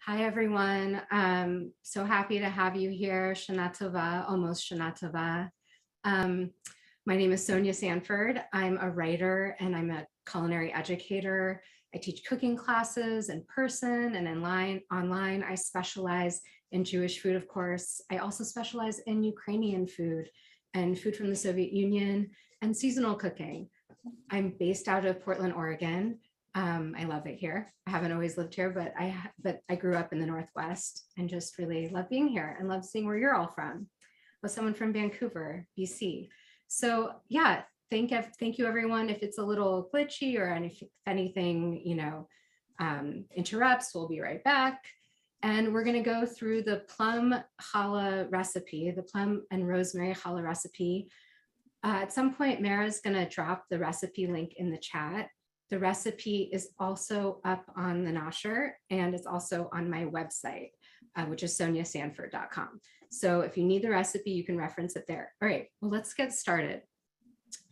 Hi, everyone. So happy to have you here. Shana Tova, almost Shana Tova. Um, my name is Sonya Sanford. I'm a writer and I'm a culinary educator. I teach cooking classes in person and online. I specialize in Jewish food, of course. I also specialize in Ukrainian food and food from the Soviet Union and seasonal cooking. I'm based out of Portland, Oregon. I love it here. I haven't always lived here, but I grew up in the Northwest and just really love being here and love seeing where you're all from. With someone from Vancouver, BC. So yeah, thank you everyone. If it's a little glitchy or if anything, interrupts, we'll be right back. And we're going to go through the plum challah recipe, the plum and rosemary challah recipe. At some point, Mara's going to drop the recipe link in the chat. The recipe is also up on the Nasher, and it's also on my website, which is sonyasanford.com. So if you need the recipe, you can reference it there. All right, well, let's get started.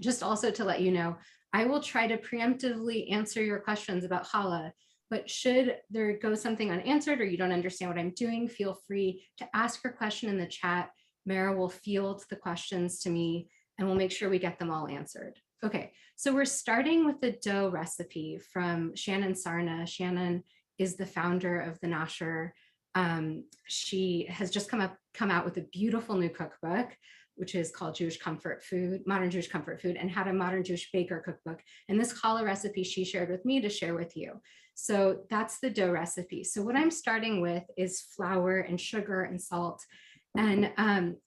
Just also to let you know, I will try to preemptively answer your questions about challah, but should there go something unanswered or you don't understand what I'm doing, feel free to ask your question in the chat. Mara will field the questions to me and we'll make sure we get them all answered. Okay, so we're starting with the dough recipe from Shannon Sarna. Shannon is the founder of the Nasher. She has just come out with a beautiful new cookbook, which is called Jewish Comfort Food, Modern Jewish Comfort Food, and How to Modern Jewish Baker Cookbook. And this challah recipe she shared with me to share with you. So that's the dough recipe. So what I'm starting with is flour and sugar and salt. And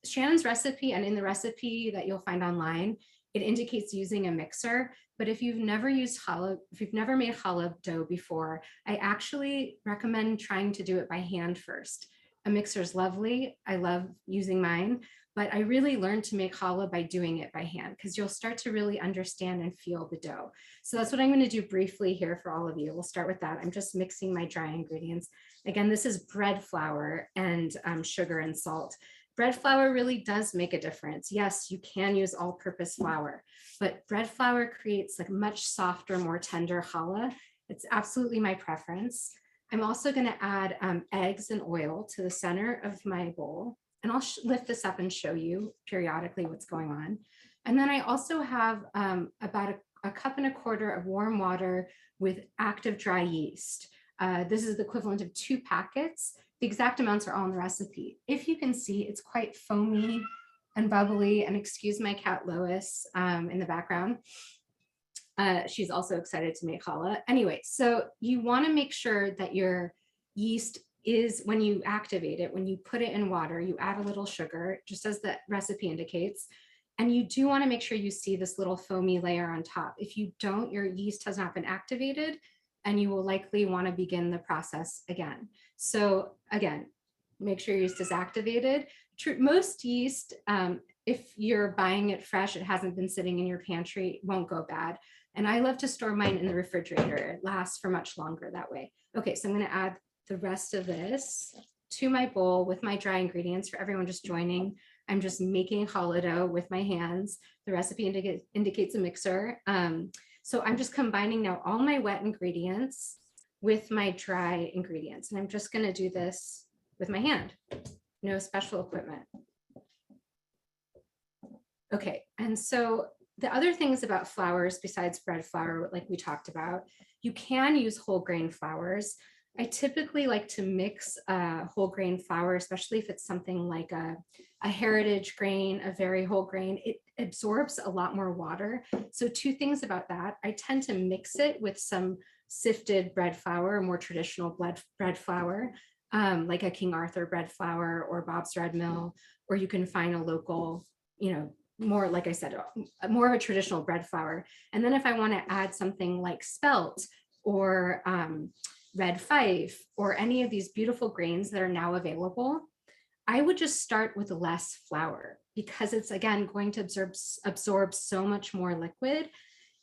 Shannon's recipe, and in the recipe that you'll find online, it indicates using a mixer. But if you've never used challah, if you've never made challah dough before, I actually recommend trying to do it by hand first. A mixer is lovely. I love using mine, but I really learned to make challah by doing it by hand because you'll start to really understand and feel the dough. So that's what I'm going to do briefly here for all of you. We'll start with that. I'm just mixing my dry ingredients. Again, this is bread flour and sugar and salt. Bread flour really does make a difference. Yes, you can use all-purpose flour, but bread flour creates like much softer, more tender challah. It's absolutely my preference. I'm also going to add eggs and oil to the center of my bowl, and I'll lift this up and show you periodically what's going on. And then I also have about a cup and a quarter of warm water with active dry yeast. This is the equivalent of 2 packets. The exact amounts are all in the recipe. If you can see, it's quite foamy and bubbly, and excuse my cat Lois in the background. She's also excited to make challah. Anyway, so you want to make sure that your yeast is, when you activate it, when you put it in water, you add a little sugar, just as the recipe indicates. And you do want to make sure you see this little foamy layer on top. If you don't, your yeast has not been activated, and you will likely want to begin the process again. So again, make sure your yeast is activated. Most yeast, if you're buying it fresh, it hasn't been sitting in your pantry, it won't go bad. And I love to store mine in the refrigerator. It lasts for much longer that way. Okay, so I'm going to add the rest of this to my bowl with my dry ingredients. For everyone just joining, I'm just making challah dough with my hands. The recipe indicates a mixer. So I'm just combining now all my wet ingredients with my dry ingredients. And I'm just going to do this with my hand, no special equipment. Okay, and so the other things about flours besides bread flour, like we talked about, you can use whole grain flours. I typically like to mix whole grain flour, especially if it's something like a heritage grain, a very whole grain. It absorbs a lot more water. So 2 things about that. I tend to mix it with some sifted bread flour, more traditional bread flour, like a King Arthur bread flour or Bob's Red Mill, or you can find a local, more, like I said, more of a traditional bread flour. And then if I want to add something like spelt or red fife or any of these beautiful grains that are now available, I would just start with less flour because it's, again, going to absorb so much more liquid,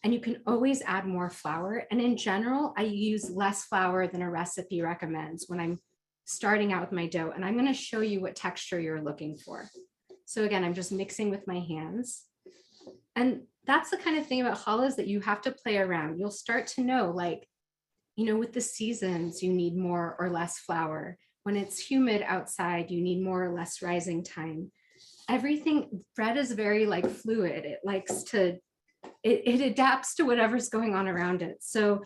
and you can always add more flour. And in general, I use less flour than a recipe recommends when I'm starting out with my dough. And I'm going to show you what texture you're looking for. So again, I'm just mixing with my hands. And that's the kind of thing about challah is that you have to play around. You'll start to know, like, with the seasons, you need more or less flour. When it's humid outside, you need more or less rising time. Everything, bread is very like fluid. It likes to, it adapts to whatever's going on around it. So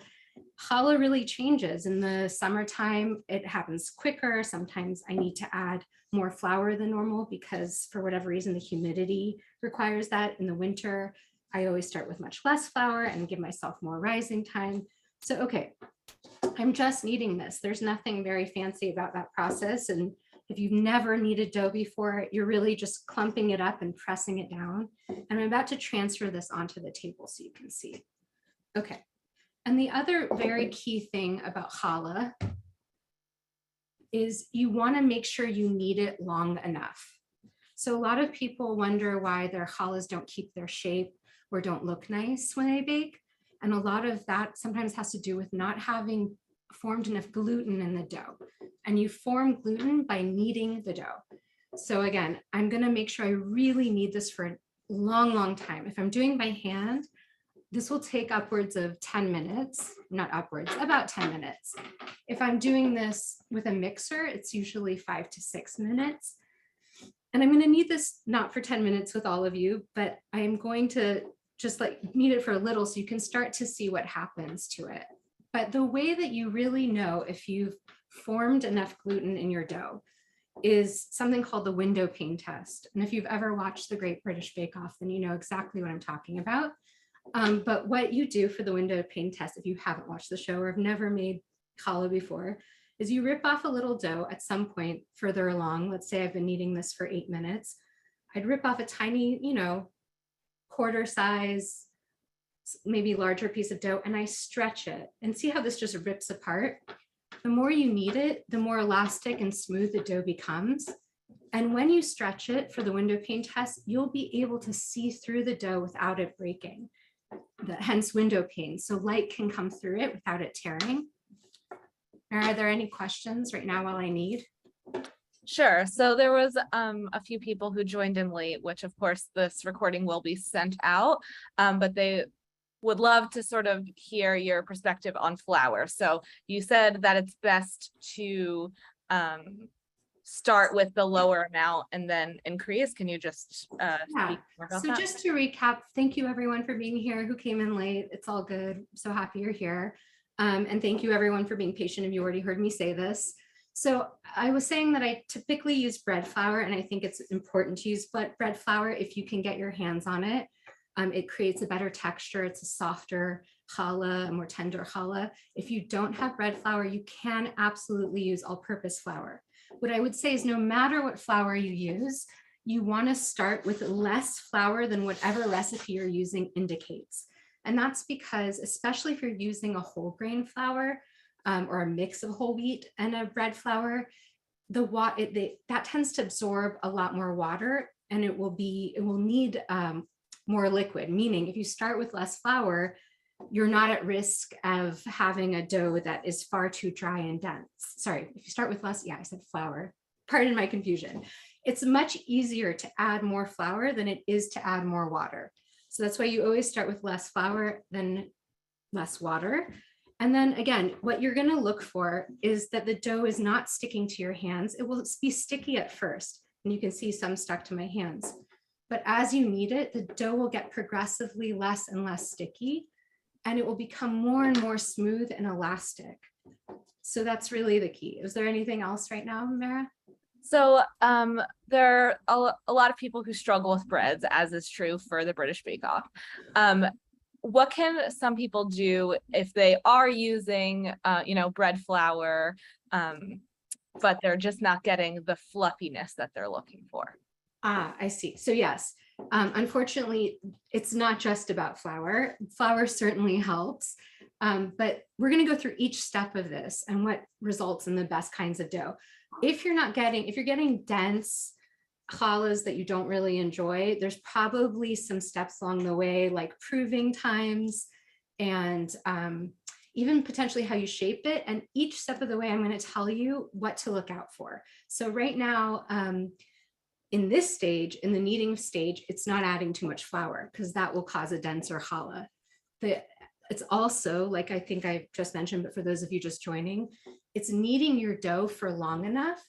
challah really changes. In the summertime, it happens quicker. Sometimes I need to add more flour than normal because for whatever reason, the humidity requires that. In the winter, I always start with much less flour and give myself more rising time. So, okay, I'm just kneading this. There's nothing very fancy about that process. And if you've never kneaded dough before, you're really just clumping it up and pressing it down. And I'm about to transfer this onto the table so you can see. Okay. And the other very key thing about challah is you want to make sure you knead it long enough. So a lot of people wonder why their challahs don't keep their shape or don't look nice when they bake. And a lot of that sometimes has to do with not having formed enough gluten in the dough. And you form gluten by kneading the dough. So again, I'm going to make sure I really knead this for a long, long time. If I'm doing by hand, this will take upwards of 10 minutes, not upwards, about 10 minutes. If I'm doing this with a mixer, it's usually 5 to 6 minutes. And I'm going to knead this not for 10 minutes with all of you, but I'm going to just like knead it for a little so you can start to see what happens to it. But the way that you really know if you've formed enough gluten in your dough is something called the window pane test. And if you've ever watched the Great British Bake Off, then you know exactly what I'm talking about. But what you do for the window pane test, if you haven't watched the show or have never made challah before, is you rip off a little dough at some point further along. Let's say I've been kneading this for 8 minutes. I'd rip off a tiny, quarter size, maybe larger piece of dough, and I stretch it and see how this just rips apart. The more you knead it, the more elastic and smooth the dough becomes. And when you stretch it for the window pane test, you'll be able to see through the dough without it breaking. Hence window pane, so light can come through it without it tearing. Are there any questions right now while I knead? Sure. So there was a few people who joined in late, which of course this recording will be sent out, but they would love to sort of hear your perspective on flour. So you said that it's best to start with the lower amount and then increase. Can you just speak more about so that? Just to recap, thank you everyone for being here who came in late. It's all good. I'm so happy you're here. And thank you everyone for being patient if you already heard me say this. So I was saying that I typically use bread flour, and I think it's important to use bread flour if you can get your hands on it. It creates a better texture. It's a softer challah, a more tender challah. If you don't have bread flour, you can absolutely use all-purpose flour. What I would say is no matter what flour you use, you want to start with less flour than whatever recipe you're using indicates. And that's because, especially if you're using a whole grain flour or a mix of whole wheat and a bread flour, that tends to absorb a lot more water, and it will need more liquid. Meaning, if you start with less flour, you're not at risk of having a dough that is far too dry and dense. Sorry, if you start with less, I said flour. Pardon my confusion. It's much easier to add more flour than it is to add more water. So that's why you always start with less flour than less water. And then again, what you're going to look for is that the dough is not sticking to your hands. It will be sticky at first, and you can see some stuck to my hands. But as you knead it, the dough will get progressively less and less sticky, and it will become more and more smooth and elastic. So that's really the key. Is there anything else right now, Mara? So there are a lot of people who struggle with breads, as is true for the British Bake Off. What can some people do if they are using, bread flour, but they're just not getting the fluffiness that they're looking for? I see. So yes, unfortunately, it's not just about flour. Flour certainly helps, but we're going to go through each step of this and what results in the best kinds of dough. If you're getting dense challahs that you don't really enjoy, there's probably some steps along the way, like proving times and even potentially how you shape it. And each step of the way, I'm going to tell you what to look out for. So right now, in this stage, in the kneading stage, it's not adding too much flour because that will cause a denser challah. The it's also, like I think I just mentioned, but for those of you just joining, it's kneading your dough for long enough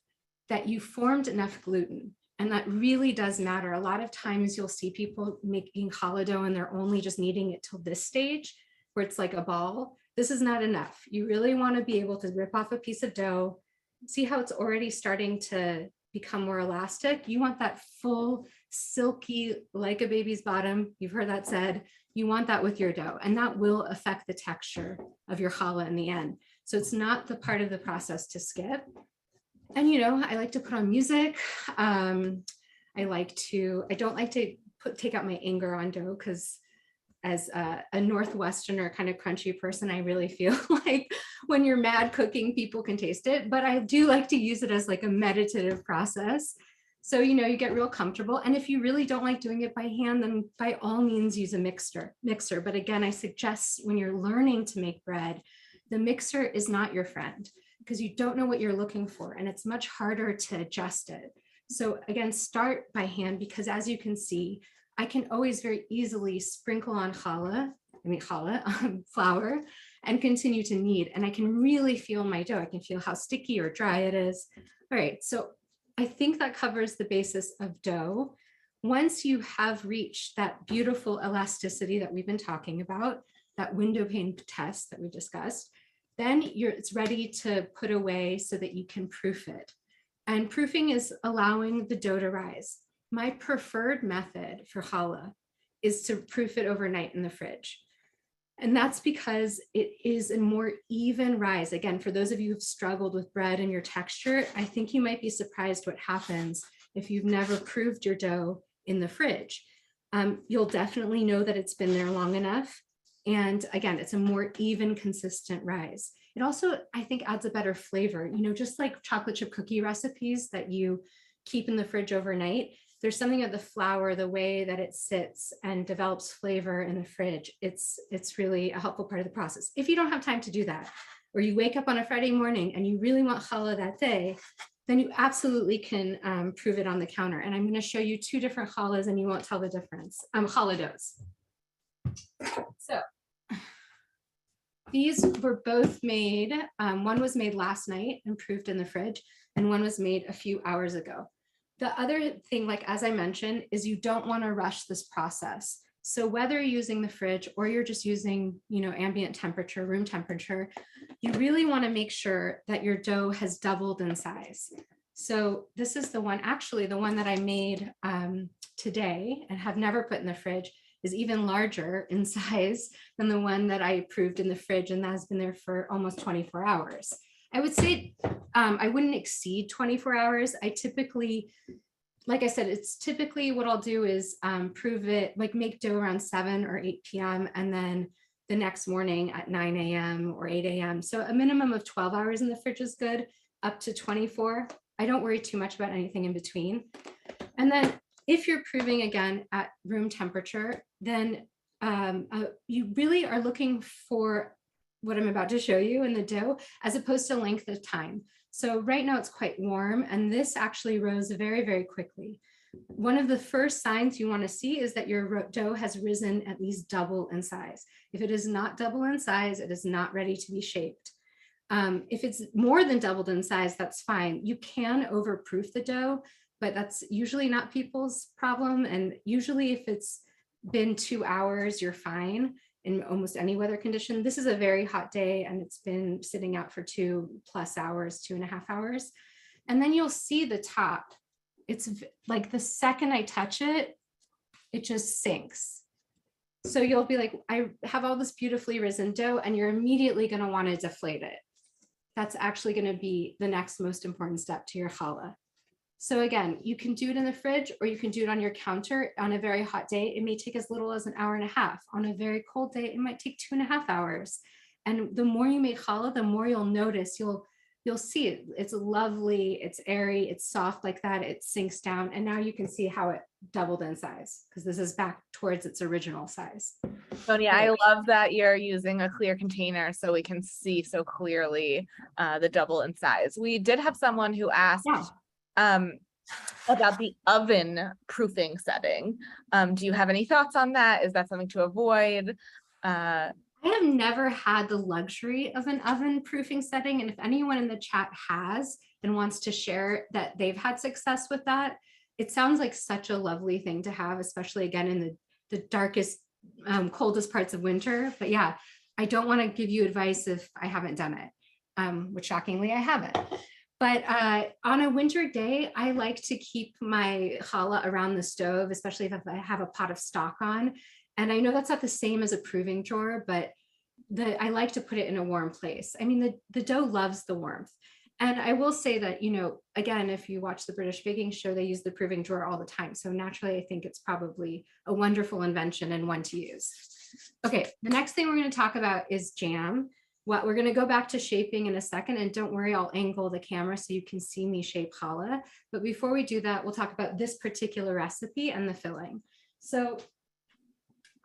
that you formed enough gluten. And that really does matter. A lot of times you'll see people making challah dough and they're only just kneading it till this stage where it's like a ball. This is not enough. You really want to be able to rip off a piece of dough, see how it's already starting to become more elastic. You want that full, silky, like a baby's bottom. You've heard that said. You want that with your dough, and that will affect the texture of your challah in the end. So it's not the part of the process to skip. And, you know, I like to put on music. I don't like to take out my anger on dough, because as a Northwesterner kind of crunchy person, I really feel like when you're mad cooking, people can taste it. But I do like to use it as like a meditative process. So, you know, you get real comfortable. And if you really don't like doing it by hand, then by all means use a mixer. But again, I suggest when you're learning to make bread, the mixer is not your friend, because you don't know what you're looking for, and it's much harder to adjust it. So again, start by hand, because as you can see, I can always very easily sprinkle on flour, and continue to knead. And I can really feel my dough. I can feel how sticky or dry it is. All right, so I think that covers the basis of dough. Once you have reached that beautiful elasticity that we've been talking about, that window pane test that we discussed, then it's ready to put away so that you can proof it. And proofing is allowing the dough to rise. My preferred method for challah is to proof it overnight in the fridge. And that's because it is a more even rise. Again, for those of you who've struggled with bread and your texture, I think you might be surprised what happens if you've never proofed your dough in the fridge. You'll definitely know that it's been there long enough. And again, it's a more even, consistent rise. It also, I think, adds a better flavor. You know, just like chocolate chip cookie recipes that you keep in the fridge overnight, there's something of the flour, the way that it sits and develops flavor in the fridge. It's really a helpful part of the process. If you don't have time to do that, or you wake up on a Friday morning and you really want challah that day, then you absolutely can prove it on the counter. And I'm going to show you two different challahs and you won't tell the difference. Challah doughs. So these were both made, one was made last night and proofed in the fridge, and one was made a few hours ago. The other thing, like as I mentioned, is you don't want to rush this process. So whether you're using the fridge or you're just using, you know, ambient temperature, room temperature, you really want to make sure that your dough has doubled in size. So this is the one, actually the one that I made today and have never put in the fridge, is even larger in size than the one that I proofed in the fridge, and that has been there for almost 24 hours. I would say I wouldn't exceed 24 hours. I typically, like I said, it's typically what I'll do is prove it, like make dough around 7 or 8 p.m. and then the next morning at 9 a.m. or 8 a.m. So a minimum of 12 hours in the fridge is good, up to 24. I don't worry too much about anything in between. And then if you're proving again at room temperature, then you really are looking for what I'm about to show you in the dough, as opposed to length of time. So right now it's quite warm, and this actually rose very, very quickly. One of the first signs you want to see is that your dough has risen at least double in size. If it is not double in size, it is not ready to be shaped. If it's more than doubled in size, that's fine. You can overproof the dough, but that's usually not people's problem. And usually if it's been 2 hours, you're fine in almost any weather condition. This is a very hot day and it's been sitting out for 2+ hours, 2.5 hours. And then you'll see the top. It's like the second I touch it, it just sinks. So you'll be like, I have all this beautifully risen dough, and you're immediately going to want to deflate it. That's actually going to be the next most important step to your challah. So again, you can do it in the fridge or you can do it on your counter on a very hot day. It may take as little as 1.5 hours. On a very cold day, it might take 2.5 hours. And the more you make challah, the more you'll notice, you'll see it. It's lovely, it's airy, it's soft like that, it sinks down. And now you can see how it doubled in size, because this is back towards its original size. Sonya, I love that you're using a clear container so we can see so clearly the double in size. We did have someone who asked about the oven proofing setting. Do you have any thoughts on that? Is that something to avoid? I I have never had the luxury of an oven proofing setting. And if anyone in the chat has and wants to share that they've had success with that, it sounds like such a lovely thing to have, especially again in the darkest, coldest parts of winter. But yeah, I don't want to give you advice if I haven't done it, which shockingly I haven't. But on a winter day, I like to keep my challah around the stove, especially if I have a pot of stock on. And I know that's not the same as a proving drawer, but I like to put it in a warm place. I mean, the dough loves the warmth. And I will say that, you know, again, if you watch the British baking show, they use the proving drawer all the time. So naturally, I think it's probably a wonderful invention and one to use. Okay, the next thing we're going to talk about is jam. What we're going to go back to shaping in a second, and don't worry, I'll angle the camera so you can see me shape challah. But before we do that, we'll talk about this particular recipe and the filling. So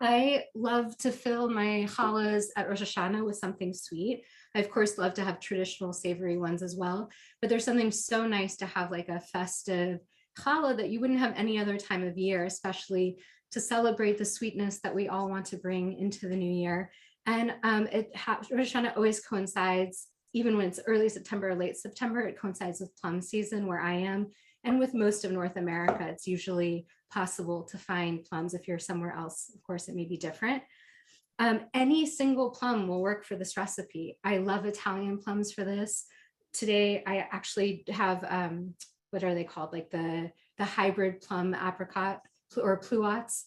I love to fill my challahs at Rosh Hashanah with something sweet. I, of course, love to have traditional savory ones as well, but there's something so nice to have like a festive challah that you wouldn't have any other time of year, especially to celebrate the sweetness that we all want to bring into the new year. And Rosh Hashanah always coincides, even when it's early September or late September, it coincides with plum season where I am. And with most of North America, it's usually possible to find plums. If you're somewhere else, of course, it may be different. Any single plum will work for this recipe. I love Italian plums for this. Today, I actually have, what are they called? Like the hybrid plum apricot or pluots.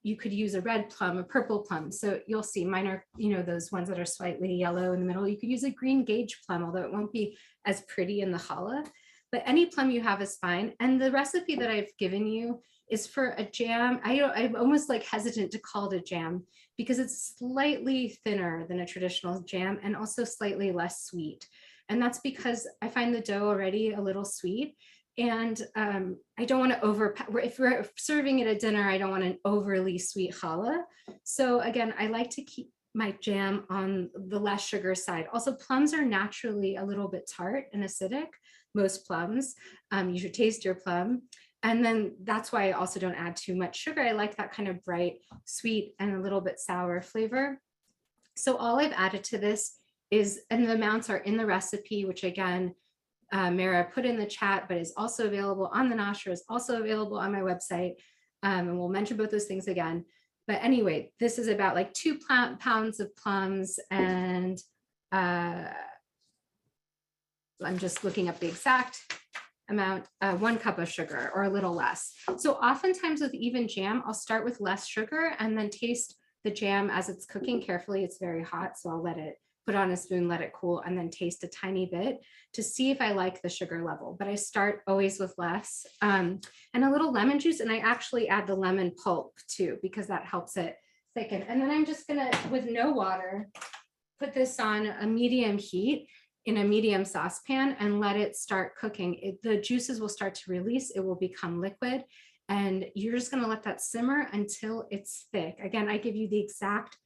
You could use a red plum, a purple plum. So you'll see mine are, you know, those ones that are slightly yellow in the middle. You could use a green gauge plum, although it won't be as pretty in the challah. But any plum you have is fine. And the recipe that I've given you is for a jam. I'm almost like hesitant to call it a jam because it's slightly thinner than a traditional jam and also slightly less sweet. And that's because I find the dough already a little sweet. And I don't want to if we're serving at a dinner, I don't want an overly sweet challah. So again, I like to keep my jam on the less sugar side. Also, plums are naturally a little bit tart and acidic, most plums. You should taste your plum. And then that's why I also don't add too much sugar. I like that kind of bright, sweet, and a little bit sour flavor. So all I've added to this is, and the amounts are in the recipe, which again, Mara put in the chat, but is also available on the Nasher, is also available on my website. And we'll mention both those things again. But anyway, this is about like 2 pounds of plums, and I'm just looking up the exact amount, 1 cup of sugar or a little less. So oftentimes with even jam, I'll start with less sugar and then taste the jam as it's cooking carefully. It's very hot, so I'll let it put on a spoon, let it cool, and then taste a tiny bit to see if I like the sugar level. But I start always with less, and a little lemon juice. And I actually add the lemon pulp too, because that helps it thicken. And then I'm just gonna, with no water, put this on a medium heat in a medium saucepan and let it start cooking. The juices will start to release, it will become liquid. And you're just gonna let that simmer until it's thick. Again, I give you the exact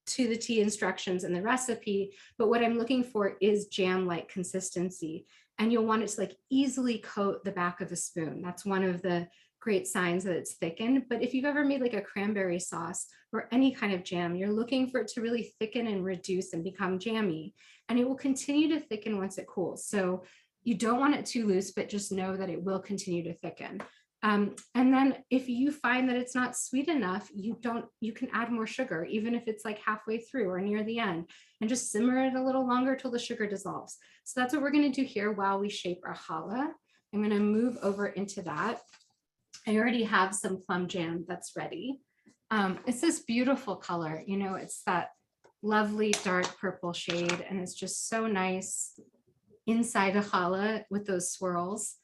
to the T instructions in the recipe, but what I'm looking for is jam-like consistency. And you'll want it to like easily coat the back of a spoon. That's one of the great signs that it's thickened. But if you've ever made like a cranberry sauce or any kind of jam, you're looking for it to really thicken and reduce and become jammy. And it will continue to thicken once it cools. So you don't want it too loose, but just know that it will continue to thicken. And then if you find that it's not sweet enough, you can add more sugar, even if it's like halfway through or near the end, and just simmer it a little longer till the sugar dissolves. So that's what we're going to do here while we shape our challah. I'm going to move over into that. I already have some plum jam that's ready. It's this beautiful color, you know, it's that lovely dark purple shade, and it's just so nice inside a challah with those swirls.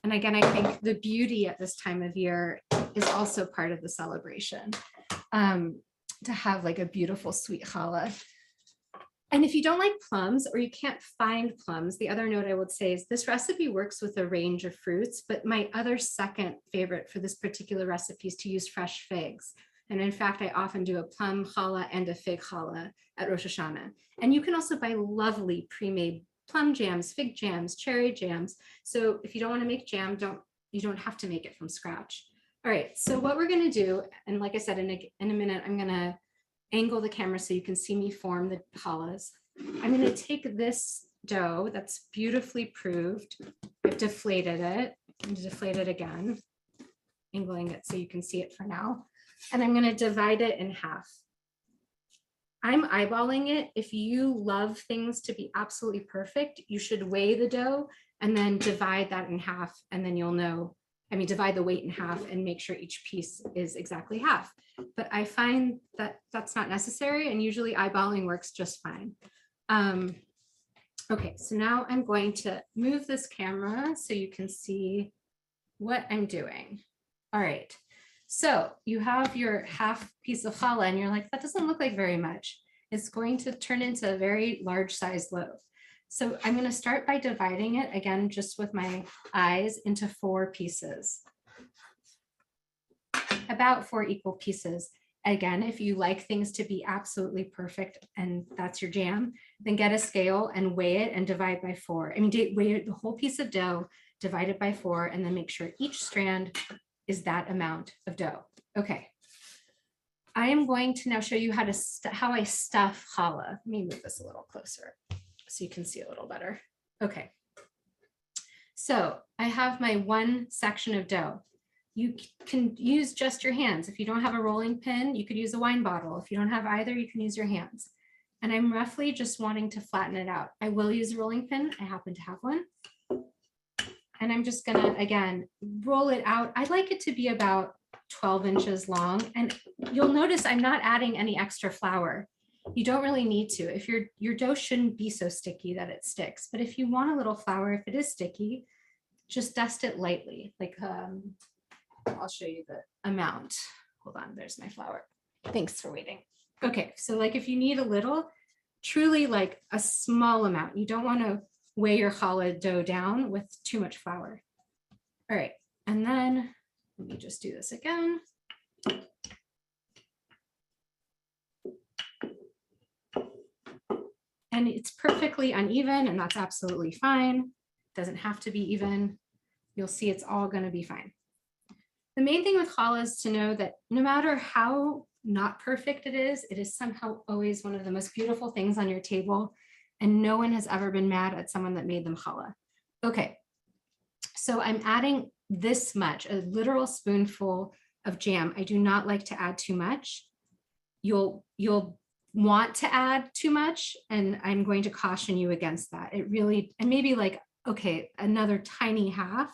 And again, I think the beauty at this time of year is also part of the celebration, to have like a beautiful sweet challah. And if you don't like plums or you can't find plums, the other note I would say is this recipe works with a range of fruits, but my other second favorite for this particular recipe is to use fresh figs. And in fact, I often do a plum challah and a fig challah at Rosh Hashanah. And you can also buy lovely pre-made plum jams, fig jams, cherry jams. So if you don't want to make jam, you don't have to make it from scratch. All right, so what we're going to do, and like I said, in a minute, I'm going to angle the camera so you can see me form the challahs. I'm going to take this dough that's beautifully proved. I've deflated it and deflate it again, angling it so you can see it for now. And I'm going to divide it in half. I'm eyeballing it. If you love things to be absolutely perfect, you should weigh the dough and then divide that in half. And then you'll know, I mean, divide the weight in half and make sure each piece is exactly half. But I find that that's not necessary. And usually eyeballing works just fine. Okay, so now I'm going to move this camera so you can see what I'm doing. All right. So you have your half piece of challah and you're like, that doesn't look like very much. It's going to turn into a very large sized loaf. So I'm going to start by dividing it again, just with my eyes, into 4 pieces. About 4 equal pieces. Again, if you like things to be absolutely perfect and that's your jam, then get a scale and weigh it and divide by 4. I mean, weigh the whole piece of dough, divide it by 4, and then make sure each strand is that amount of dough. Okay. I am going to now show you how I stuff challah. Let me move this a little closer so you can see a little better. Okay. So I have my 1 section of dough. You can use just your hands. If you don't have a rolling pin, you could use a wine bottle. If you don't have either, you can use your hands. And I'm roughly just wanting to flatten it out. I will use a rolling pin. I happen to have one. And I'm just gonna, again, roll it out. I'd like it to be about 12 inches long. And you'll notice I'm not adding any extra flour. You don't really need to. If your dough shouldn't be so sticky that it sticks. But if you want a little flour, if it is sticky, just dust it lightly. Like, I'll show you the amount. Hold on, there's my flour. Thanks for waiting. Okay, so like if you need a little, truly like a small amount. You don't want to weigh your challah dough down with too much flour. All right, and then let me just do this again. And it's perfectly uneven, and that's absolutely fine. It doesn't have to be even. You'll see it's all going to be fine. The main thing with challah is to know that no matter how not perfect it is somehow always one of the most beautiful things on your table, and no one has ever been mad at someone that made them challah. Okay, so I'm adding this much, a literal spoonful of jam. I do not like to add too much. You'll want to add too much, and I'm going to caution you against that. It really, and maybe like, okay, another tiny half.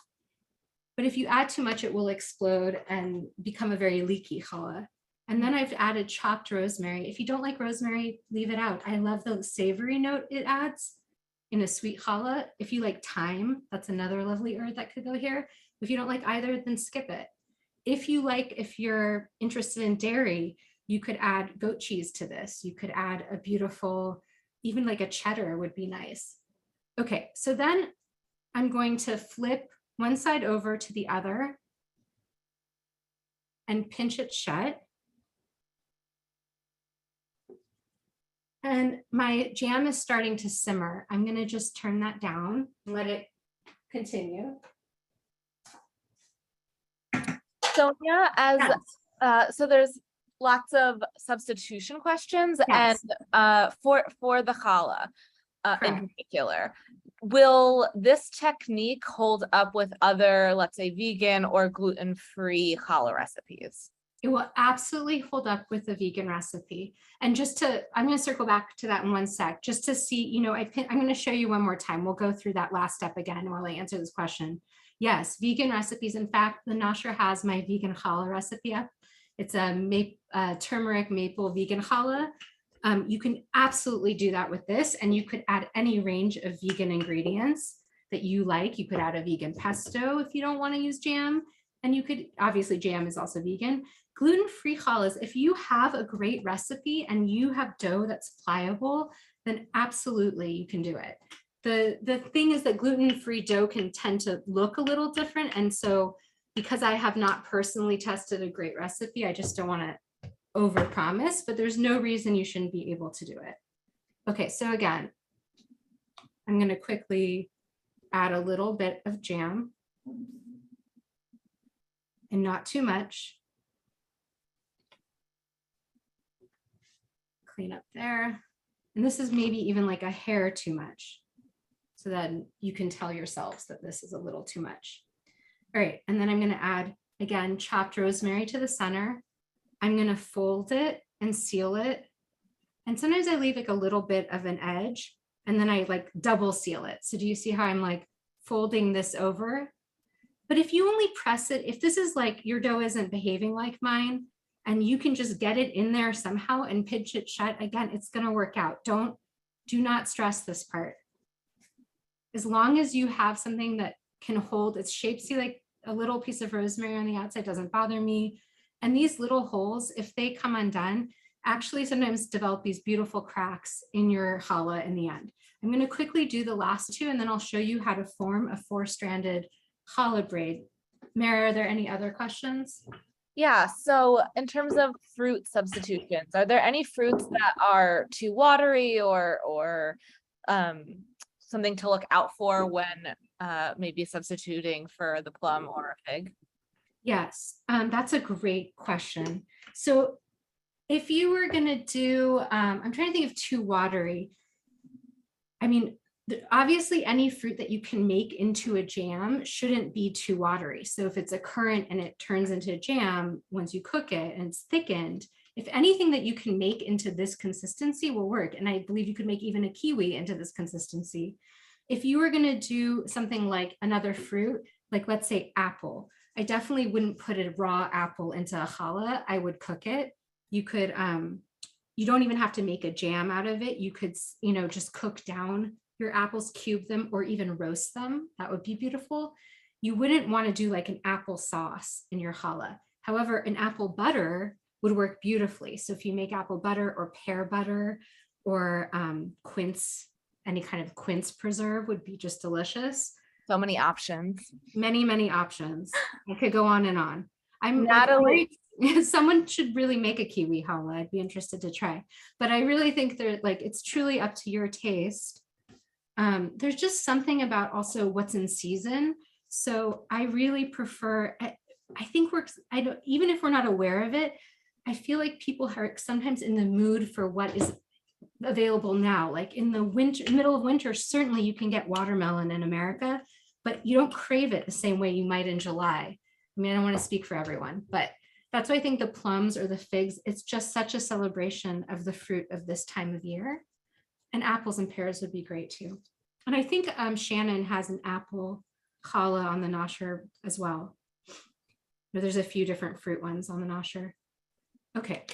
But if you add too much, it will explode and become a very leaky challah. And then I've added chopped rosemary. If you don't like rosemary, leave it out. I love the savory note it adds in a sweet challah. If you like thyme, that's another lovely herb that could go here. If you don't like either, then skip it. If you're interested in dairy, you could add goat cheese to this. You could add a beautiful, even like a cheddar would be nice. Okay, so then I'm going to flip one side over to the other and pinch it shut. And my jam is starting to simmer. I'm going to just turn that down and let it continue. Sonia, Yes. so there's lots of substitution questions, Yes. and for the challah in Correct. particular, will this technique hold up with other, let's say, vegan or gluten-free challah recipes? It will absolutely hold up with the vegan recipe. And I'm going to circle back to that in one sec, just to see, I'm going to show you one more time. We'll go through that last step again while I answer this question. Yes, vegan recipes. In fact, the Nasher has my vegan challah recipe up. It's a turmeric maple vegan challah. You can absolutely do that with this, and you could add any range of vegan ingredients that you like. You could add a vegan pesto if you don't want to use jam. And you could, obviously jam is also vegan. Gluten-free challahs, if you have a great recipe and you have dough that's pliable, then absolutely you can do it. The thing is that gluten-free dough can tend to look a little different. And so because I have not personally tested a great recipe, I just don't want to overpromise, but there's no reason you shouldn't be able to do it. Okay, so again, I'm going to quickly add a little bit of jam and not too much. clean up there. And this is maybe even like a hair too much. So then you can tell yourselves that this is a little too much. All right, and then I'm gonna add, again, chopped rosemary to the center. I'm gonna fold it and seal it. And sometimes I leave like a little bit of an edge and then I like double seal it. So do you see how I'm like folding this over? But if you only press it, if this is like your dough isn't behaving like mine, and you can just get it in there somehow and pinch it shut, again, it's gonna work out. Do not stress this part. As long as you have something that can hold its shape, see like a little piece of rosemary on the outside doesn't bother me. And these little holes, if they come undone, actually sometimes develop these beautiful cracks in your challah in the end. I'm gonna quickly do the last two and then I'll show you how to form a 4-stranded challah braid. Mara, are there any other questions? Yeah, so in terms of fruit substitutions, are there any fruits that are too watery or something to look out for when maybe substituting for the plum or a fig? Yes, that's a great question. So if you were gonna do, I'm trying to think of too watery. I mean, obviously any fruit that you can make into a jam shouldn't be too watery. So if it's a currant and it turns into a jam, once you cook it and it's thickened, if anything that you can make into this consistency will work. And I believe you could make even a kiwi into this consistency. If you were gonna do something like another fruit, like let's say apple, I definitely wouldn't put a raw apple into a challah. I would cook it. You could, you don't even have to make a jam out of it. You could, just cook down your apples, cube them, or even roast them. That would be beautiful. You wouldn't want to do like an apple sauce in your challah. However, an apple butter would work beautifully. So if you make apple butter or pear butter or quince, any kind of quince preserve would be just delicious. So many options. Many, many options. I could go on and on. I'm Natalie. like, someone should really make a kiwi challah. I'd be interested to try. But I really think that like it's truly up to your taste. There's just something about also what's in season. So I really prefer, I think even if we're not aware of it, I feel like people are sometimes in the mood for what is available now. Like in the winter, middle of winter, certainly you can get watermelon in America, but you don't crave it the same way you might in July. I mean, I don't want to speak for everyone, but that's why I think the plums or the figs, it's just such a celebration of the fruit of this time of year. And apples and pears would be great too. And I think Shannon has an apple challah on the nosher as well. There's a few different fruit ones on the nosher. Okay.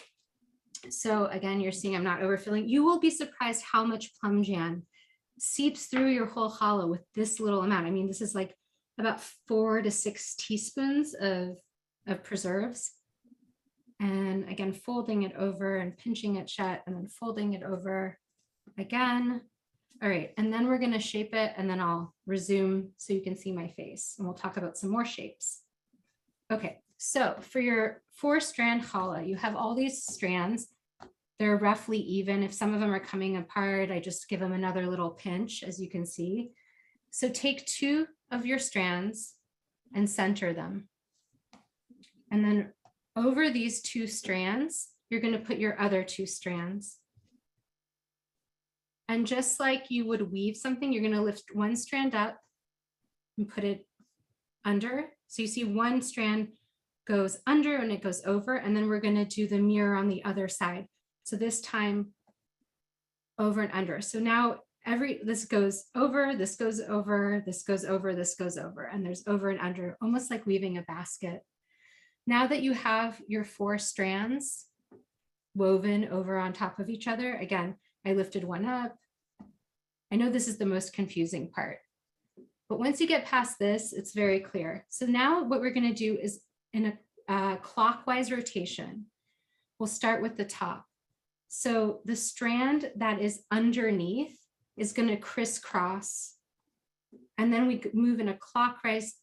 So again, you're seeing I'm not overfilling. You will be surprised how much plum jam seeps through your whole challah with this little amount. I mean, this is like about 4 to 6 teaspoons of preserves. And again, folding it over and pinching it shut and then folding it over again. All right, and then we're gonna shape it and then I'll resume so you can see my face and we'll talk about some more shapes. Okay, so for your 4-strand challah, you have all these strands. They're roughly even. If some of them are coming apart, I just give them another little pinch, as you can see. So take 2 of your strands and center them. And then over these 2 strands, you're gonna put your other 2 strands. And just like you would weave something, you're gonna lift one strand up and put it under. So you see one strand goes under and it goes over, and then we're gonna do the mirror on the other side. So this time over and under. So now this goes over, this goes over, this goes over, this goes over, and there's over and under, almost like weaving a basket. Now that you have your 4 strands woven over on top of each other, again, I lifted one up. I know this is the most confusing part, but once you get past this, it's very clear. So now what we're going to do is in a clockwise rotation, we'll start with the top. So the strand that is underneath is going to crisscross. And then we move in a clockwise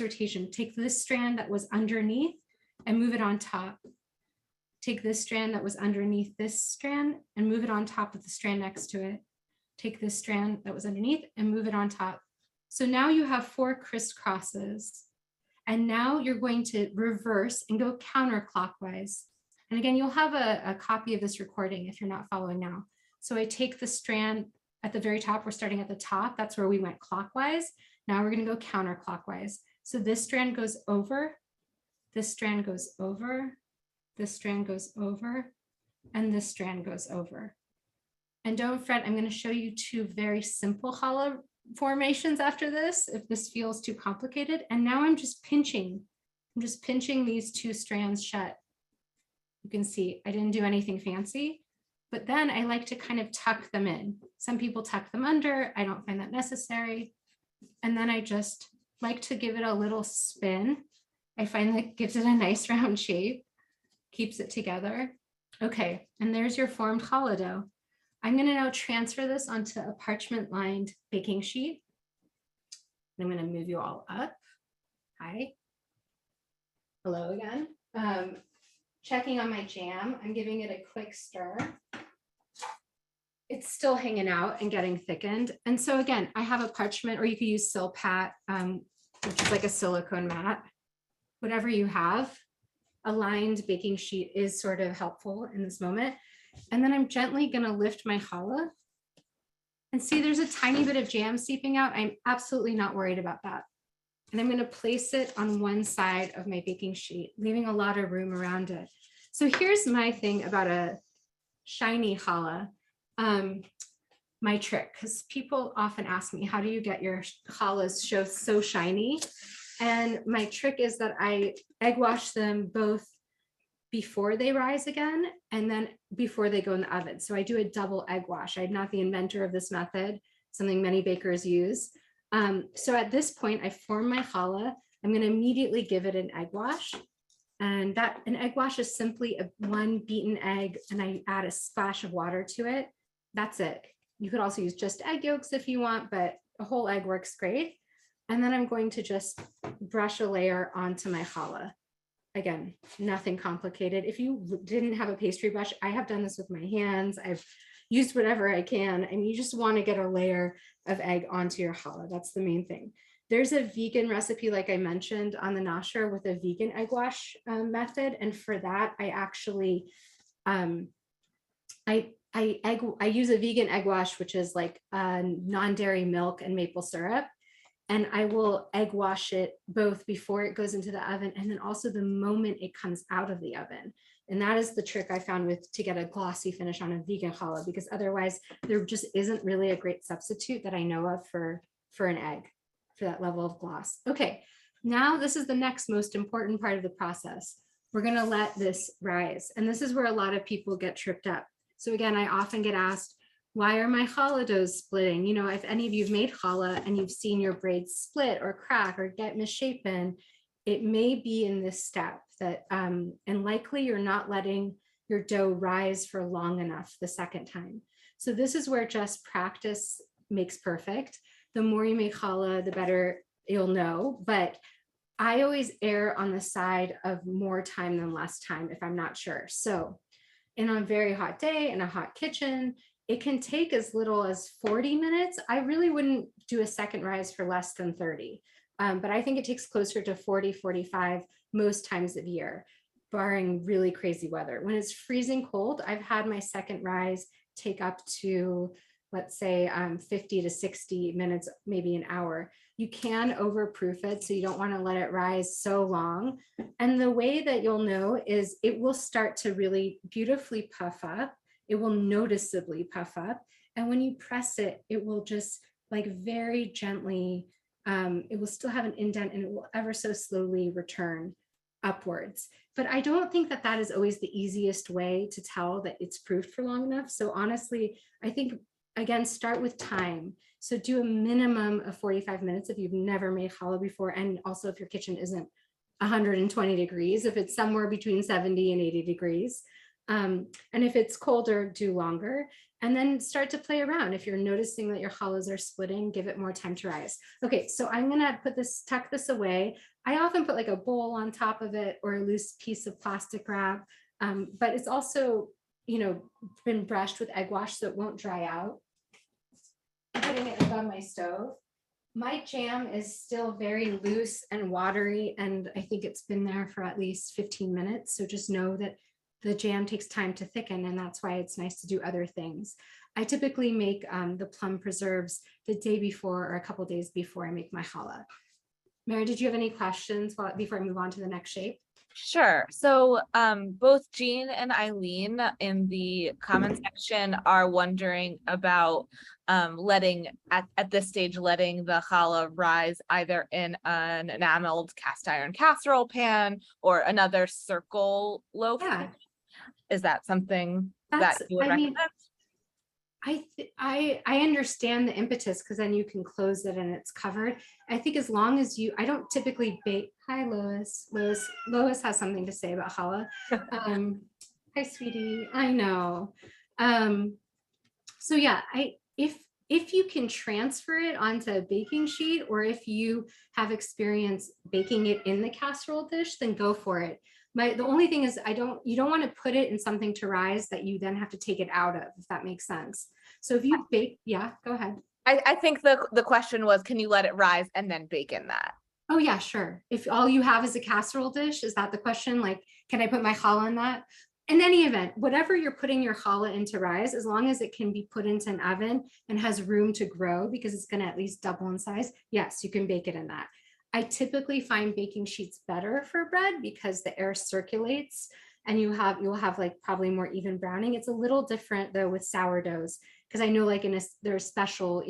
rotation. Take this strand that was underneath and move it on top. Take this strand that was underneath this strand and move it on top of the strand next to it. Take this strand that was underneath and move it on top. So now you have 4 crisscrosses. And now you're going to reverse and go counterclockwise. And again, you'll have a copy of this recording if you're not following now. So I take the strand at the very top, we're starting at the top. That's where we went clockwise. Now we're going to go counterclockwise. So this strand goes over, this strand goes over, this strand goes over, and this strand goes over. And don't fret, I'm going to show you two very simple challah formations after this, if this feels too complicated. And now I'm just pinching these two strands shut. You can see I didn't do anything fancy, but then I like to kind of tuck them in. Some people tuck them under. I don't find that necessary. And then I just like to give it a little spin. I find that gives it a nice round shape, keeps it together. Okay, and there's your formed challah dough. I'm going to now transfer this onto a parchment lined baking sheet. I'm going to move you all up. Hi. Hello again. Checking on my jam. I'm giving it a quick stir. It's still hanging out and getting thickened. And so again, I have a parchment, or you could use Silpat, which is like a silicone mat. Whatever you have, a lined baking sheet is sort of helpful in this moment. And then I'm gently going to lift my challah. And see, there's a tiny bit of jam seeping out. I'm absolutely not worried about that. And I'm going to place it on one side of my baking sheet, leaving a lot of room around it. So here's my thing about a shiny challah. My trick, because people often ask me, how do you get your challahs so shiny? And my trick is that I egg wash them both before they rise again and then before they go in the oven. So I do a double egg wash. I'm not the inventor of this method, something many bakers use. So at this point, I form my challah. I'm going to immediately give it an egg wash. And an egg wash is simply one beaten egg, and I add a splash of water to it. That's it. You could also use just egg yolks if you want, but a whole egg works great. And then I'm going to just brush a layer onto my challah. Again, nothing complicated. If you didn't have a pastry brush, I have done this with my hands. I've used whatever I can, and you just want to get a layer of egg onto your challah. That's the main thing. There's a vegan recipe, like I mentioned on the nasher, with a vegan egg wash method. And for that, I actually, I use a vegan egg wash, which is like non-dairy milk and maple syrup. And I will egg wash it both before it goes into the oven and then also the moment it comes out of the oven. And that is the trick I found to get a glossy finish on a vegan challah, because otherwise there just isn't really a great substitute that I know of for an egg, for that level of gloss. Okay, now this is the next most important part of the process. We're gonna let this rise. And this is where a lot of people get tripped up. So again, I often get asked, why are my challah doughs splitting? You know, if any of you've made challah and you've seen your braids split or crack or get misshapen, it may be in this step that, and likely you're not letting your dough rise for long enough the second time. So this is where just practice makes perfect. The more you make challah, the better you'll know. But I always err on the side of more time than less time if I'm not sure. So in a very hot day in a hot kitchen, it can take as little as 40 minutes. I really wouldn't do a second rise for less than 30, but I think it takes closer to 40, 45 most times of year, barring really crazy weather. When it's freezing cold, I've had my second rise take up to, let's say, 50 to 60 minutes, maybe an hour. You can overproof it, so you don't want to let it rise so long. And the way that you'll know is it will start to really beautifully puff up. It will noticeably puff up. And when you press it, it will just like very gently, it will still have an indent and it will ever so slowly return upwards. But I don't think that that is always the easiest way to tell that it's proofed for long enough. So honestly, I think, again, start with time. So do a minimum of 45 minutes if you've never made challah before. And also if your kitchen isn't 120 degrees, if it's somewhere between 70 and 80 degrees. And if it's colder, do longer, and then start to play around. If you're noticing that your challahs are splitting, give it more time to rise. Okay, so I'm gonna tuck this away. I often put like a bowl on top of it or a loose piece of plastic wrap, but it's also, you know, been brushed with egg wash so it won't dry out. I'm putting it above my stove. My jam is still very loose and watery, and I think it's been there for at least 15 minutes. So just know that the jam takes time to thicken, and that's why it's nice to do other things. I typically make the plum preserves the day before or a couple days before I make my challah. Mary, did you have any questions before I move on to the next shape? Sure. So both Jean and Eileen in the comment section are wondering about letting at this stage letting the challah rise either in an enameled cast iron casserole pan or another circle loaf. Yeah, Is that something that that's, you would I mean, recommend? I understand the impetus because then you can close it and it's covered. I think as long as I don't typically bake. Hi, Lois. Lois has something to say about challah. Hi, sweetie. I know. So yeah, if you can transfer it onto a baking sheet, or if you have experience baking it in the casserole dish, then go for it. The only thing is you don't want to put it in something to rise that you then have to take it out of, if that makes sense. So if you bake, yeah, go ahead. I think the question was, can you let it rise and then bake in that? Oh yeah, sure. If all you have is a casserole dish, is that the question? Like, can I put my challah in that? In any event, whatever you're putting your challah into rise, as long as it can be put into an oven and has room to grow because it's going to at least double in size, yes, you can bake it in that. I typically find baking sheets better for bread because the air circulates and you'll have like probably more even browning. It's a little different though with sourdoughs, because I know like there's special,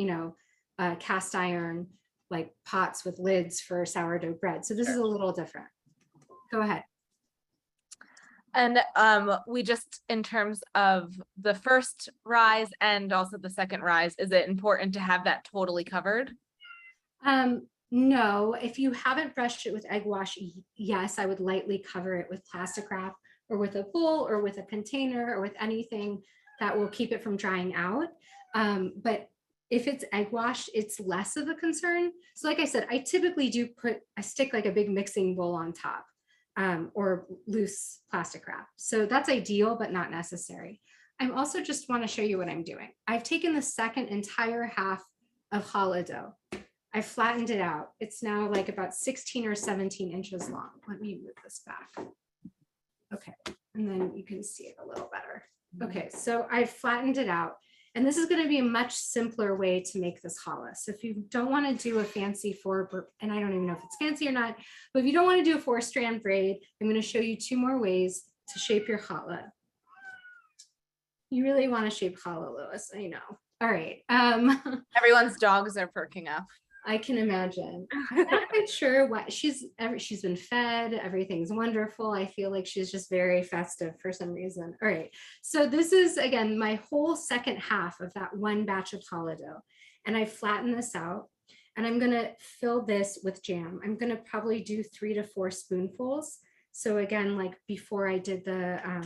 cast iron like pots with lids for sourdough bread. So this is a little different. Go ahead. And we just, in terms of the first rise and also the second rise, is it important to have that totally covered? No, if you haven't brushed it with egg wash, yes, I would lightly cover it with plastic wrap or with a bowl or with a container or with anything that will keep it from drying out. But if it's egg washed, it's less of a concern. So like I said, I typically I stick like a big mixing bowl on top or loose plastic wrap. So that's ideal, but not necessary. I also just want to show you what I'm doing. I've taken the second entire half of challah dough. I flattened it out. It's now like about 16 or 17 inches long. Let me move this back. Okay, and then you can see it a little better. Okay, so I flattened it out. And this is going to be a much simpler way to make this challah. So if you don't want to do a fancy and I don't even know if it's fancy or not, but if you don't want to do a 4-strand braid, I'm going to show you 2 more ways to shape your challah. You really want to shape challah, Lois, I know. All right. Everyone's dogs are perking up. I can imagine. I'm not quite sure what she's been fed. Everything's wonderful. I feel like she's just very festive for some reason. All right. So this is, again, my whole second half of that one batch of challah dough. And I flatten this out and I'm going to fill this with jam. I'm going to probably do 3 to 4 spoonfuls. So again, like before I did the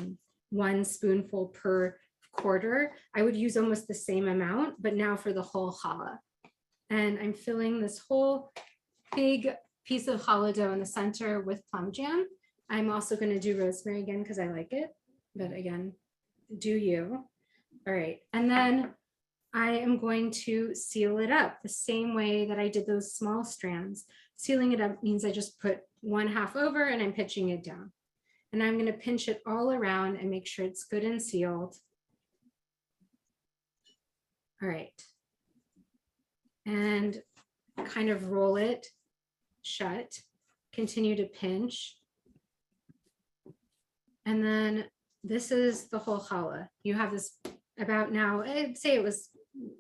1 spoonful per quarter, I would use almost the same amount, but now for the whole challah. And I'm filling this whole big piece of challah dough in the center with plum jam. I'm also going to do rosemary again because I like it. But again, do you. All right. And then I am going to seal it up the same way that I did those small strands. Sealing it up means I just put 1/2 over and I'm pinching it down. And I'm going to pinch it all around and make sure it's good and sealed. All right. And kind of roll it shut, continue to pinch. And then this is the whole challah. You have this about now, I'd say it was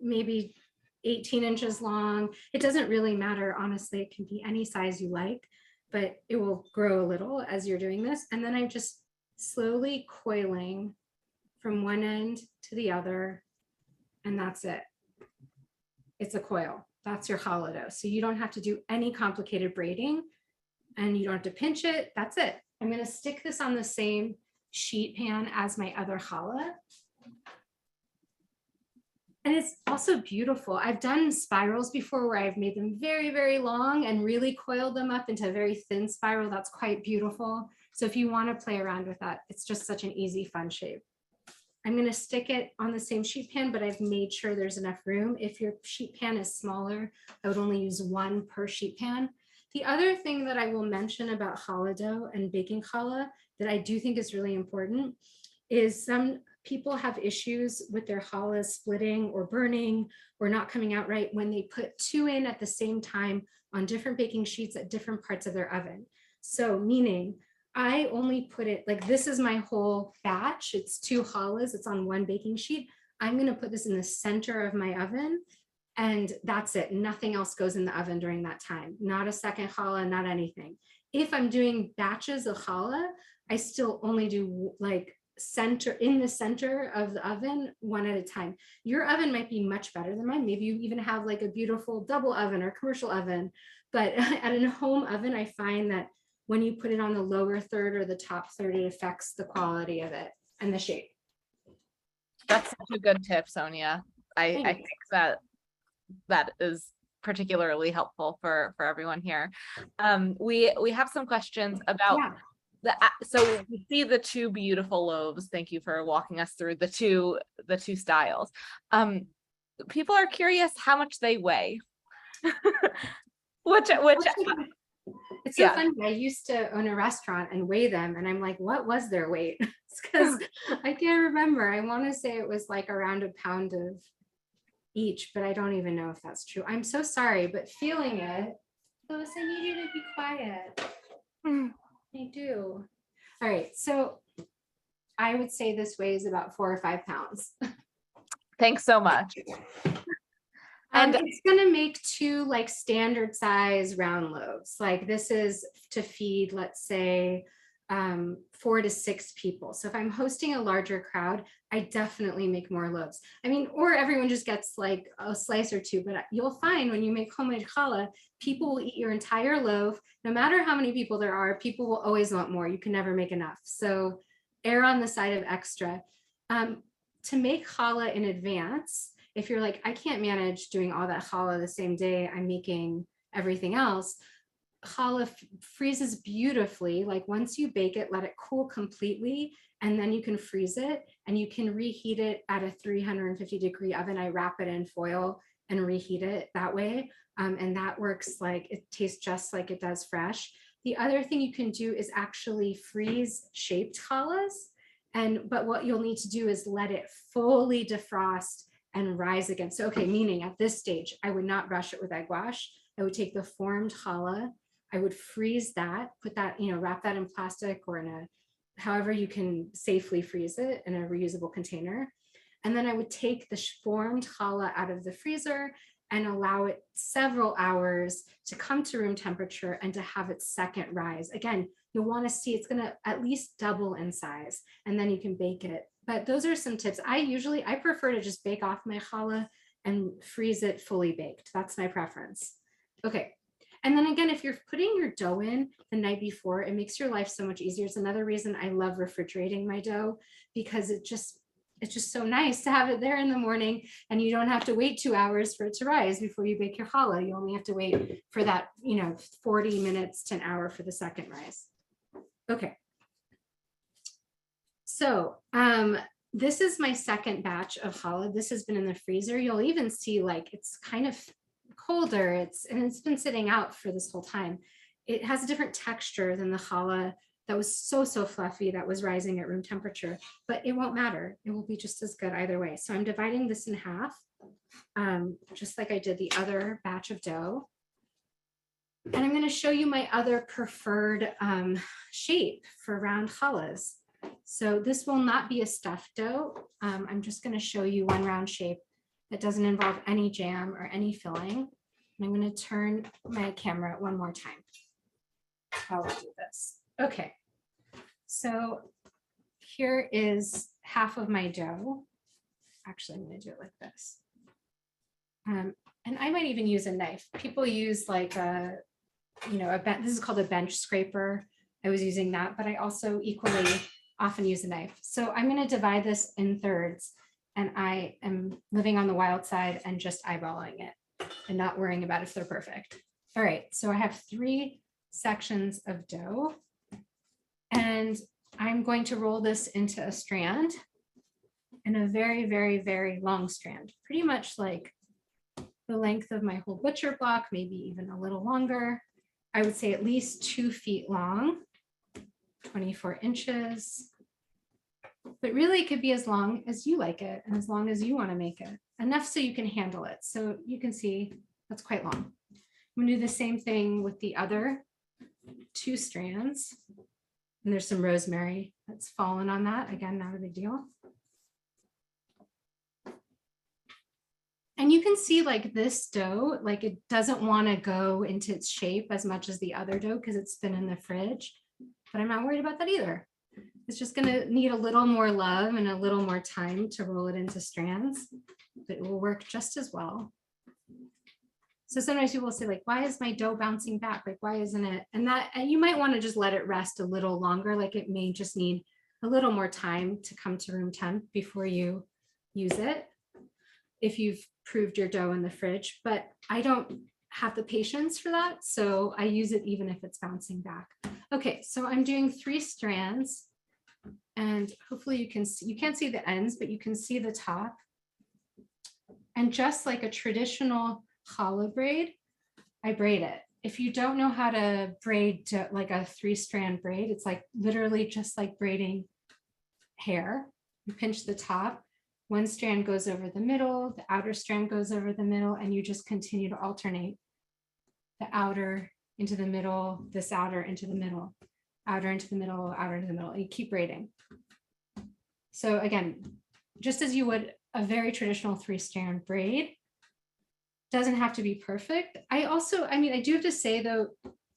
maybe 18 inches long. It doesn't really matter, honestly, it can be any size you like, but it will grow a little as you're doing this. And then I'm just slowly coiling from one end to the other, and that's it. It's a coil. That's your challah dough. So you don't have to do any complicated braiding and you don't have to pinch it. That's it. I'm going to stick this on the same sheet pan as my other challah. And it's also beautiful. I've done spirals before where I've made them very, very long and really coiled them up into a very thin spiral. That's quite beautiful. So if you want to play around with that, it's just such an easy, fun shape. I'm going to stick it on the same sheet pan, but I've made sure there's enough room. If your sheet pan is smaller, I would only use 1 per sheet pan. The other thing that I will mention about challah dough and baking challah that I do think is really important is some people have issues with their challah splitting or burning or not coming out right when they put two in at the same time on different baking sheets at different parts of their oven. So meaning I only put it, like this is my whole batch. It's two challahs, it's on one baking sheet. I'm gonna put this in the center of my oven and that's it. Nothing else goes in the oven during that time. Not a second challah, not anything. If I'm doing batches of challah, I still only do like in the center of the oven, one at a time. Your oven might be much better than mine. Maybe you even have like a beautiful double oven or commercial oven. But at a home oven, I find that when you put it on the lower third or the top third, it affects the quality of it and the shape. That's such a good tip, Sonia. I think that is particularly helpful for everyone here. We have some questions about so we see the two beautiful loaves. Thank you for walking us through the two styles. People are curious how much they weigh. which it's so funny. I used to own a restaurant and weigh them, and I'm like, what was their weight? It's because I can't remember. I want to say it was like around a pound of each, but I don't even know if that's true. I'm so sorry, but feeling it. Lois, I need you to be quiet. I do. All right, so I would say this weighs about 4 or 5 pounds. Thanks so much. And it's gonna make two like standard size round loaves. Like this is to feed, let's say, 4 to 6 people. So if I'm hosting a larger crowd, I definitely make more loaves. I mean, or everyone just gets like a slice or two, but you'll find when you make homemade challah, people will eat your entire loaf. No matter how many people there are, people will always want more. You can never make enough. So err on the side of extra. To make challah in advance, if you're like, I can't manage doing all that challah the same day I'm making everything else, challah freezes beautifully. Like once you bake it, let it cool completely, and then you can freeze it and you can reheat it at a 350-degree oven. I wrap it in foil and reheat it that way. And that works, like it tastes just like it does fresh. The other thing you can do is actually freeze shaped challahs. But what you'll need to do is let it fully defrost and rise again. So, okay, meaning at this stage, I would not brush it with egg wash. I would take the formed challah, I would freeze that, put that, wrap that in plastic or in a, however you can safely freeze it in a reusable container. And then I would take the formed challah out of the freezer and allow it several hours to come to room temperature and to have its second rise. Again, you'll want to see it's going to at least double in size, and then you can bake it. But those are some tips. I prefer to just bake off my challah and freeze it fully baked. That's my preference. Okay. And then again, if you're putting your dough in the night before, it makes your life so much easier. It's another reason I love refrigerating my dough, because it's just so nice to have it there in the morning, and you don't have to wait 2 hours for it to rise before you bake your challah. You only have to wait for that, 40 minutes to an hour for the second rise. Okay. So this is my second batch of challah. This has been in the freezer. You'll even see like it's kind of colder. It's been sitting out for this whole time. It has a different texture than the challah that was so fluffy that was rising at room temperature, but it won't matter. It will be just as good either way. So I'm dividing this in half, just like I did the other batch of dough. And I'm going to show you my other preferred shape for round challahs. So this will not be a stuffed dough. I'm just going to show you one round shape that doesn't involve any jam or any filling. And I'm going to turn my camera one more time while we do this. Okay, so here is half of my dough. Actually, I'm going to do it like this. And I might even use a knife. People use like a, this is called a bench scraper. I was using that, but I also equally often use a knife. So I'm going to divide this in thirds, and I am living on the wild side and just eyeballing it and not worrying about if they're perfect. All right, so I have 3 sections of dough, and I'm going to roll this into a strand, and a very, very, very long strand, pretty much like the length of my whole butcher block, maybe even a little longer. I would say at least 2 feet long, 24 inches. But really it could be as long as you like it and as long as you want to make it. Enough so you can handle it. So you can see that's quite long. I'm gonna do the same thing with the other 2 strands. And there's some rosemary that's fallen on that. Again, not a big deal. And you can see like this dough, like it doesn't want to go into its shape as much as the other dough because it's been in the fridge. But I'm not worried about that either. It's just going to need a little more love and a little more time to roll it into strands, but it will work just as well. So sometimes people say like, why is my dough bouncing back? Like, why isn't it? And you might want to just let it rest a little longer. Like it may just need a little more time to come to room temp before you use it, if you've proved your dough in the fridge, but I don't have the patience for that. So I use it even if it's bouncing back. Okay, so I'm doing 3 strands and hopefully you can see, you can't see the ends, but you can see the top. And just like a traditional challah braid, I braid it. If you don't know how to braid like a 3-strand braid, it's like literally just like braiding hair. You pinch the top, 1 strand goes over the middle, the outer strand goes over the middle, and you just continue to alternate the outer into the middle, this outer into the middle, outer into the middle, outer into the middle. You keep braiding. So again, just as you would a very traditional 3-strand braid, doesn't have to be perfect. I do have to say though,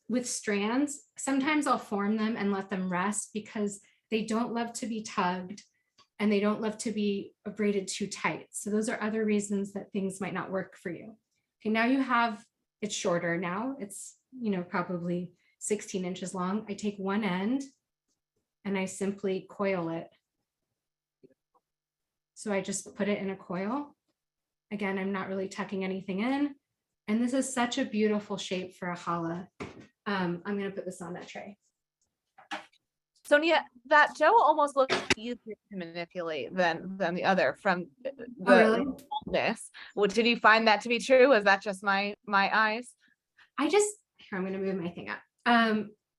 with strands, sometimes I'll form them and let them rest because they don't love to be tugged and they don't love to be braided too tight. So those are other reasons that things might not work for you. Okay, now you have, it's shorter now. It's, probably 16 inches long. I take one end and I simply coil it. So I just put it in a coil. Again, I'm not really tucking anything in. And this is such a beautiful shape for a challah. I'm going to put this on that tray. Sonia, that dough almost looks easier to manipulate than the other from the really? boldness. Did you find that to be true? Is that just my eyes? Here, I'm going to move my thing up.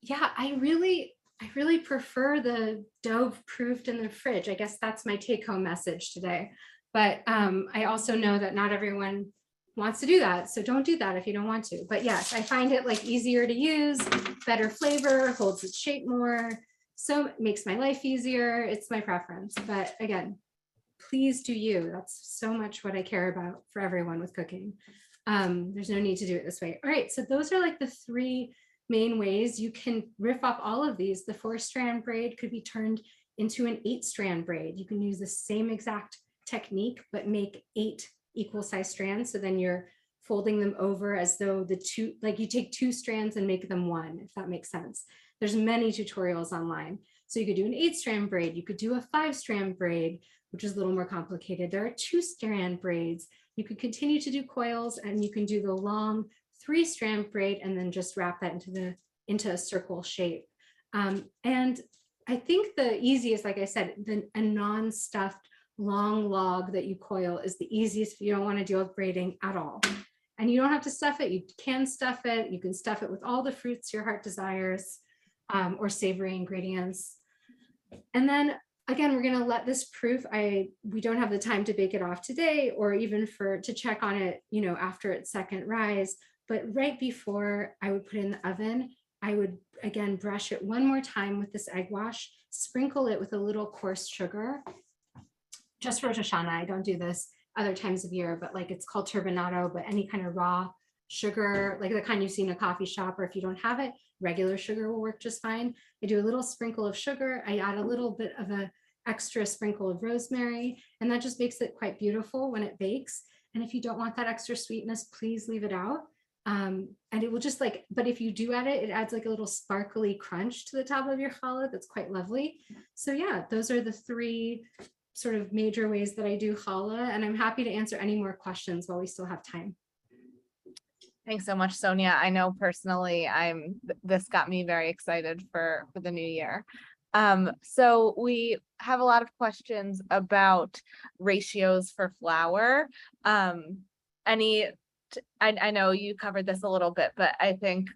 Yeah, I really prefer the dough proofed in the fridge. I guess that's my take home message today. But I also know that not everyone wants to do that. So don't do that if you don't want to. But yes, I find it like easier to use, better flavor, holds its shape more. So it makes my life easier. It's my preference. But again, please do you. That's so much what I care about for everyone with cooking. There's no need to do it this way. All right, so those are like the 3 main ways you can riff off all of these. The 4-strand braid could be turned into an 8-strand braid. You can use the same exact technique, but make 8 equal size strands. So then you're folding them over as though you take 2 strands and make them 1, if that makes sense. There's many tutorials online. So you could do an 8-strand braid. You could do a 5-strand braid, which is a little more complicated. There are 2-strand braids. You could continue to do coils and you can do the long 3-strand braid and then just wrap that into a circle shape. And I think the easiest, like I said, a non-stuffed long log that you coil is the easiest if you don't want to deal with braiding at all. And you don't have to stuff it. You can stuff it. You can stuff it with all the fruits your heart desires, or savory ingredients. And then again, we're going to let this proof. We don't have the time to bake it off today, or even to check on it, after its second rise. But right before I would put it in the oven, I would again brush it one more time with this egg wash, sprinkle it with a little coarse sugar. Just for Rosh Hashanah, I don't do this other times of year, but like it's called turbinado, but any kind of raw sugar, like the kind you see in a coffee shop, or if you don't have it, regular sugar will work just fine. I do a little sprinkle of sugar. I add a little bit of an extra sprinkle of rosemary, and that just makes it quite beautiful when it bakes. And if you don't want that extra sweetness, please leave it out. And it will just but if you do add it, it adds like a little sparkly crunch to the top of your challah. That's quite lovely. So yeah, those are the 3 sort of major ways that I do challah, and I'm happy to answer any more questions while we still have time. Thanks so much, Sonia. I know personally, this got me very excited for the new year. So we have a lot of questions about ratios for flour. I know you covered this a little bit, but I think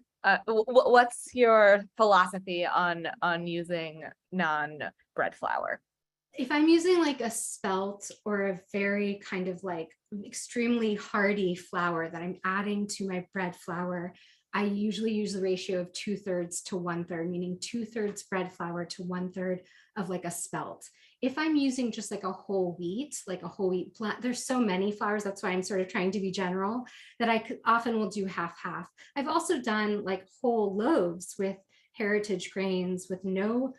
what's your philosophy on using non-bread flour? If I'm using like a spelt or a very kind of like extremely hardy flour that I'm adding to my bread flour, I usually use the ratio of 2/3 to 1/3, meaning 2/3 bread flour to 1/3 of like a spelt. If I'm using just like a whole wheat, there's so many flours. That's why I'm sort of trying to be general, that I could often will do half. I've also done like whole loaves with heritage grains with no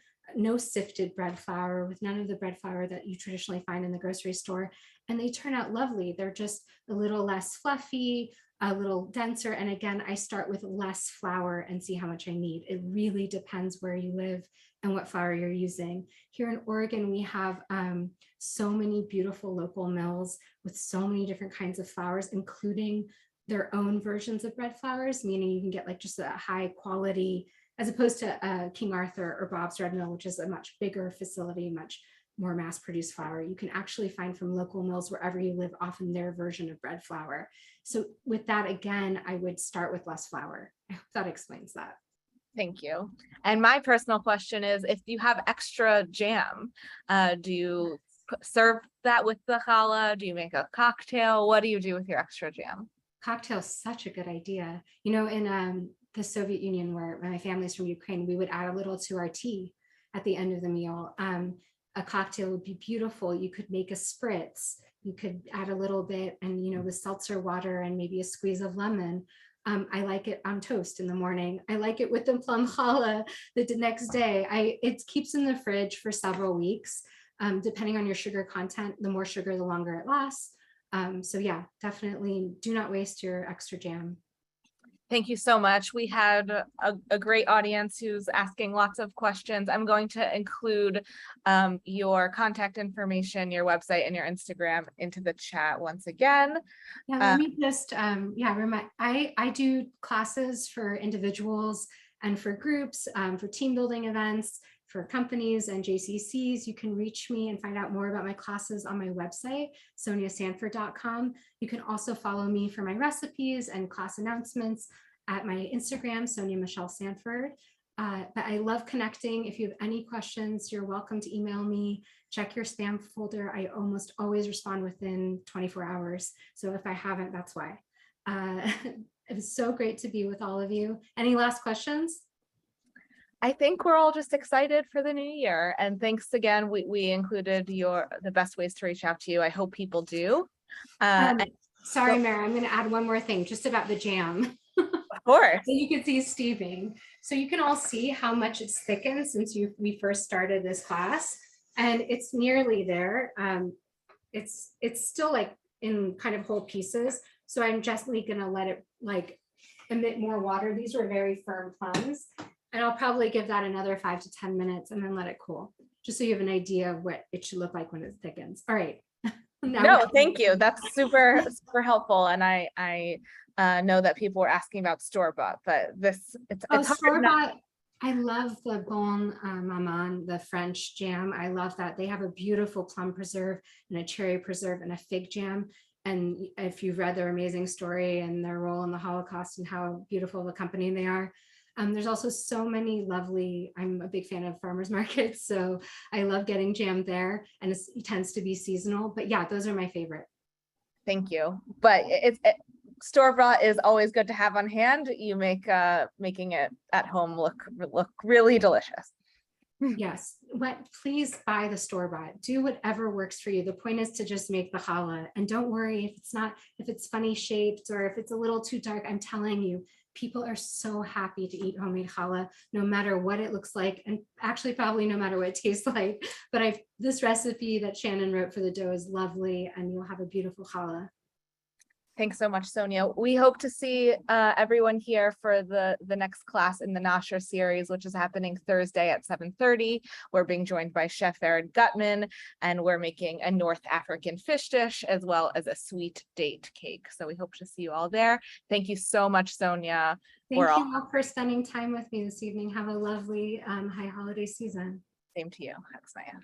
sifted bread flour, with none of the bread flour that you traditionally find in the grocery store. And they turn out lovely. They're just a little less fluffy, a little denser. And again, I start with less flour and see how much I need. It really depends where you live and what flour you're using. Here in Oregon, we have so many beautiful local mills with so many different kinds of flours, including their own versions of bread flours, meaning you can get like just a high quality, as opposed to King Arthur or Bob's Red Mill, which is a much bigger facility, much more mass-produced flour. You can actually find from local mills wherever you live, often their version of bread flour. So with that, again, I would start with less flour. I hope that explains that. Thank you. And my personal question is, if you have extra jam, do you serve that with the challah? Do you make a cocktail? What do you do with your extra jam? Cocktail is such a good idea. You know, in the Soviet Union, where my family's from Ukraine, we would add a little to our tea at the end of the meal. A cocktail would be beautiful. You could make a spritz. You could add a little bit, and you know, with seltzer water and maybe a squeeze of lemon. I like it on toast in the morning. I like it with the plum challah the next day. It keeps in the fridge for several weeks. Depending on your sugar content, the more sugar, the longer it lasts. So yeah, definitely do not waste your extra jam. Thank you so much. We had a great audience who's asking lots of questions. I'm going to include your contact information, your website, and your Instagram into the chat once again. Yeah, let me just remind, I do classes for individuals and for groups, for team building events, for companies and JCCs. You can reach me and find out more about my classes on my website, sonyasanford.com. You can also follow me for my recipes and class announcements at my Instagram, Sonya Michelle Sanford. But I love connecting. If you have any questions, you're welcome to email me. Check your spam folder. I almost always respond within 24 hours. So if I haven't, that's why. It was so great to be with all of you. Any last questions? I think we're all just excited for the new year. And thanks again. We included the best ways to reach out to you. I hope people do. Sorry, Mara, I'm going to add one more thing just about the jam. Of course. So you can see steaming. So you can all see how much it's thickened since we first started this class. And it's nearly there. It's still like in kind of whole pieces. So I'm justly going to let it like emit more water. These were very firm plums. And I'll probably give that another 5 to 10 minutes and then let it cool, just so you have an idea of what it should look like when it thickens. All right. No, thank you. That's super helpful. And I know that people were asking about store-bought, but it's store-bought. I love the Bon Maman, the French jam. I love that. They have a beautiful plum preserve and a cherry preserve and a fig jam. And if you've read their amazing story and their role in the Holocaust and how beautiful of a company they are, there's also so many lovely, I'm a big fan of farmers markets, so I love getting jam there, and it tends to be seasonal, but yeah, those are my favorite. Thank you. But store-bought is always good to have on hand. You make making it at home look really delicious. Yes, please buy the store-bought. Do whatever works for you. The point is to just make the challah, and don't worry if it's funny shaped or if it's a little too dark. I'm telling you, people are so happy to eat homemade challah, no matter what it looks like, and actually probably no matter what it tastes like. But this recipe that Shannon wrote for the dough is lovely, and you'll have a beautiful challah. Thanks so much, Sonya. We hope to see everyone here for the next class in the Nasher series, which is happening Thursday at 7:30. We're being joined by Chef Erin Gutman, and we're making a North African fish dish as well as a sweet date cake. So we hope to see you all there. Thank you so much, Sonya. Thank you all for spending time with me this evening. Have a lovely high holiday season. Same to you. Thanks, Maya.